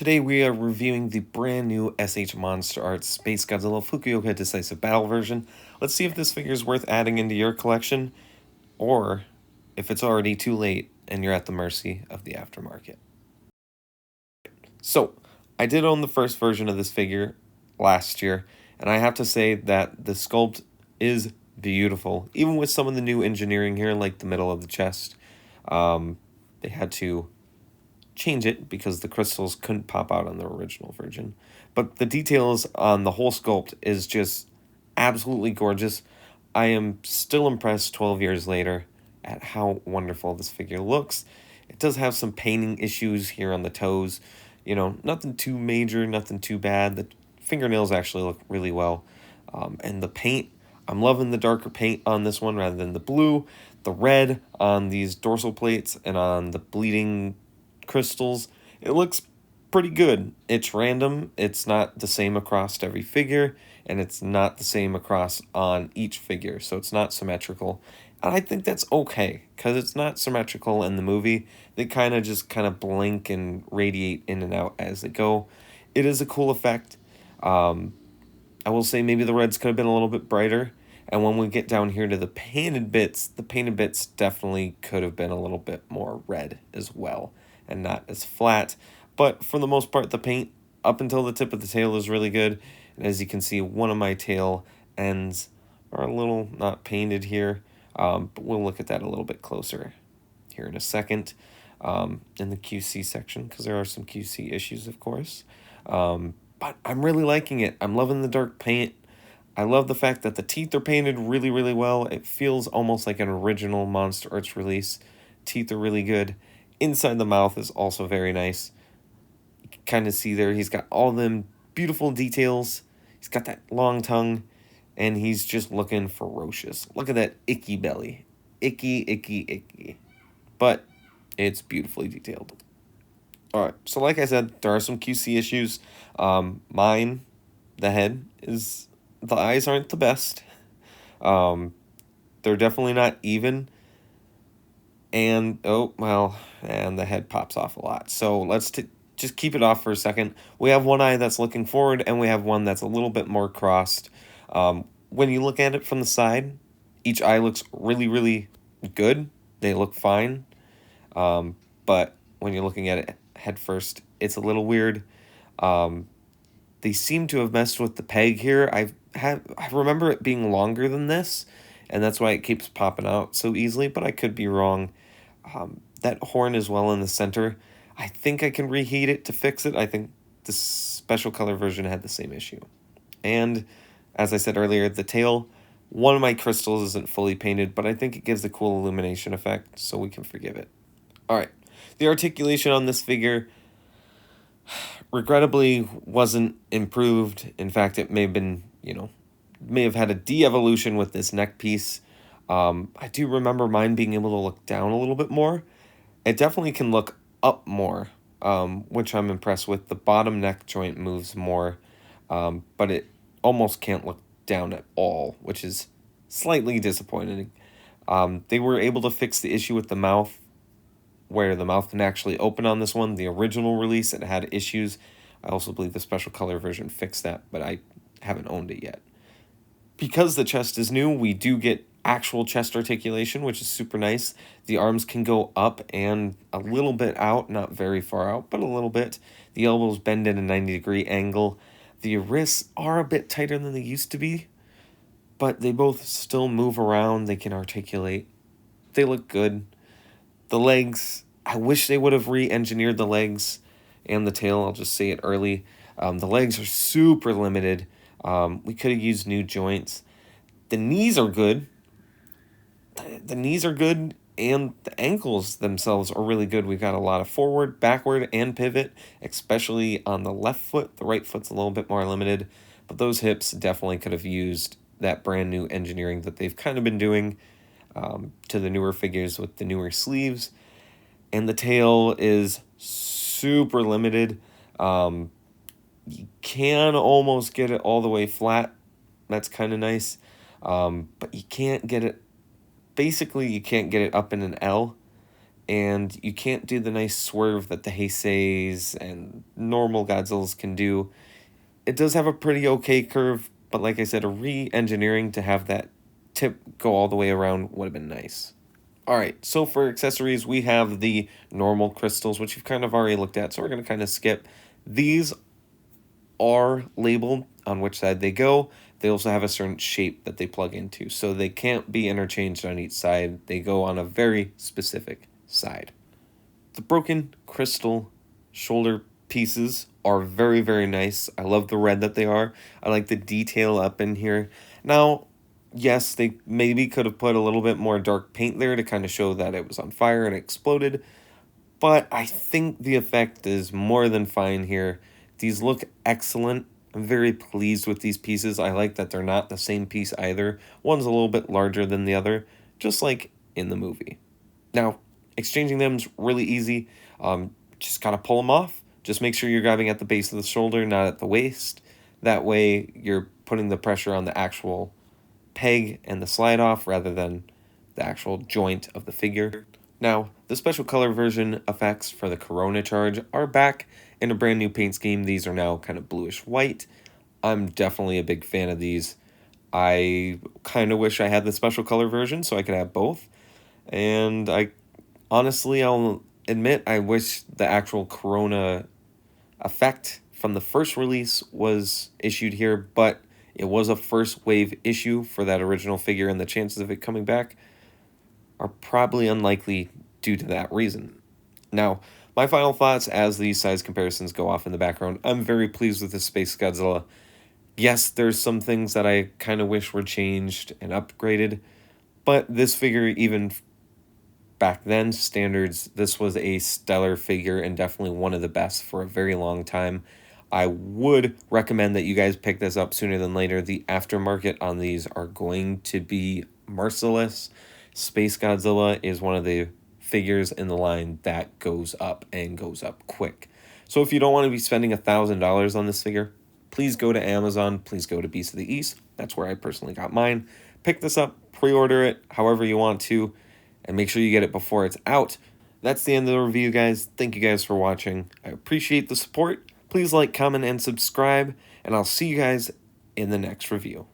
Today we are reviewing the brand new MonsterArts SpaceGodzilla Fukuoka Decisive Battle version. Let's see if this figure is worth adding into your collection, or if it's already too late and you're at the mercy of the aftermarket. So, I did own the first version of this figure last year, and I have to say that the sculpt is beautiful, even with some of the new engineering here, like the middle of the chest. They had to change it because the crystals couldn't pop out on the original version. But the details on the whole sculpt is just absolutely gorgeous. I am still impressed 12 years later at how wonderful this figure looks. It does have some painting issues here on the toes. You know, nothing too major, nothing too bad. The fingernails actually look really well. And the paint, I'm loving the darker paint on this one rather than the blue. The red on these dorsal plates and on the bleeding crystals, it looks pretty good. It's random, it's not the same across every figure, and it's not the same across on each figure, so it's not symmetrical. And I think that's okay, because it's not symmetrical in the movie. They kind of blink and radiate in and out as they go. It is a cool effect. I will say maybe the reds could have been a little bit brighter. And when we get down here to the painted bits definitely could have been a little bit more red as well and not as flat. But for the most part, the paint up until the tip of the tail is really good. And as you can see, one of my tail ends are a little not painted here. But we'll look at that a little bit closer here in a second in the QC section, because there are some QC issues, of course. But I'm really liking it. I'm loving the dark paint. I love the fact that the teeth are painted really, really well. It feels almost like an original MonsterArts release. Teeth are really good. Inside the mouth is also very nice. You can kind of see there he's got all them beautiful details. He's got that long tongue, and he's just looking ferocious. Look at that icky belly. Icky, icky, icky. But it's beautifully detailed. Alright, so like I said, there are some QC issues. Mine, the head, is... the eyes aren't the best. They're definitely not even. And, and the head pops off a lot. So let's just keep it off for a second. We have one eye that's looking forward, and we have one that's a little bit more crossed. When you look at it from the side, each eye looks really, really good. They look fine. But when you're looking at it head first, it's a little weird. They seem to have messed with the peg here. I remember it being longer than this, and that's why it keeps popping out so easily, but I could be wrong. That horn as well in the center, I think I can reheat it to fix it. I think the special color version had the same issue. And as I said earlier, the tail, one of my crystals isn't fully painted, but I think it gives a cool illumination effect, so we can forgive it. Alright, the articulation on this figure regrettably wasn't improved. In fact, it may have been, may have had a de-evolution with this neck piece. I do remember mine being able to look down a little bit more. It definitely can look up more, which I'm impressed with. The bottom neck joint moves more, but it almost can't look down at all, which is slightly disappointing. They were able to fix the issue with the mouth, where the mouth can actually open on this one. The original release, it had issues. I also believe the special color version fixed that, but I haven't owned it yet. Because the chest is new, we do get actual chest articulation, which is super nice. The arms can go up and a little bit out, not very far out, but a little bit. The elbows bend in a 90-degree angle. The wrists are a bit tighter than they used to be, but they both still move around. They can articulate. They look good. The legs, I wish they would have re-engineered the legs and the tail. I'll just say it early. The legs are super limited. We could have used new joints. The knees are good. The knees are good, and the ankles themselves are really good. We've got a lot of forward, backward, and pivot, especially on the left foot. The right foot's a little bit more limited, but those hips definitely could have used that brand new engineering that they've kind of been doing to the newer figures with the newer sleeves. And the tail is super limited. You can almost get it all the way flat. That's kind of nice. But you can't get it, basically you can't get it up in an L. and you can't do the nice swerve that the Heisei's and normal Godzillas can do. It does have a pretty okay curve, but like I said, a re-engineering to have that tip go all the way around would have been nice. Alright, so for accessories, we have the normal crystals, which you've kind of already looked at, so we're going to kind of skip. These are labeled on which side they go. They also have a certain shape that they plug into, so they can't be interchanged on each side. They go on a very specific side. The broken crystal shoulder pieces are very, very nice. I love the red that they are. I like the detail up in here. Now, yes, they maybe could have put a little bit more dark paint there to kind of show that it was on fire and exploded, but I think the effect is more than fine here. These look excellent. I'm very pleased with these pieces. I like that they're not the same piece either. One's a little bit larger than the other, just like in the movie. Now, exchanging them is really easy. Just gotta pull them off. Just make sure you're grabbing at the base of the shoulder, not at the waist. That way, you're putting the pressure on the actual peg and the slide off rather than the actual joint of the figure. Now, the special color version effects for the Corona charge are back in a brand new paint scheme. These are now kind of bluish white. I'm definitely a big fan of these. I kind of wish I had the special color version so I could have both. And I'll admit, I wish the actual Corona effect from the first release was issued here, but it was a first wave issue for that original figure, and the chances of it coming back are probably unlikely due to that reason. Now, my final thoughts as these size comparisons go off in the background. I'm very pleased with the SpaceGodzilla. Yes, there's some things that I kind of wish were changed and upgraded, but this figure, even back then standards, this was a stellar figure and definitely one of the best for a very long time. I would recommend that you guys pick this up sooner than later. The aftermarket on these are going to be merciless. SpaceGodzilla is one of the figures in the line that goes up and goes up quick. So if you don't want to be spending $1,000 on this figure, please go to Amazon. Please go to Beast of the East. That's where I personally got mine. Pick this up, pre-order it however you want to, and make sure you get it before it's out. That's the end of the review, guys. Thank you guys for watching. I appreciate the support. Please like, comment, and subscribe, and I'll see you guys in the next review.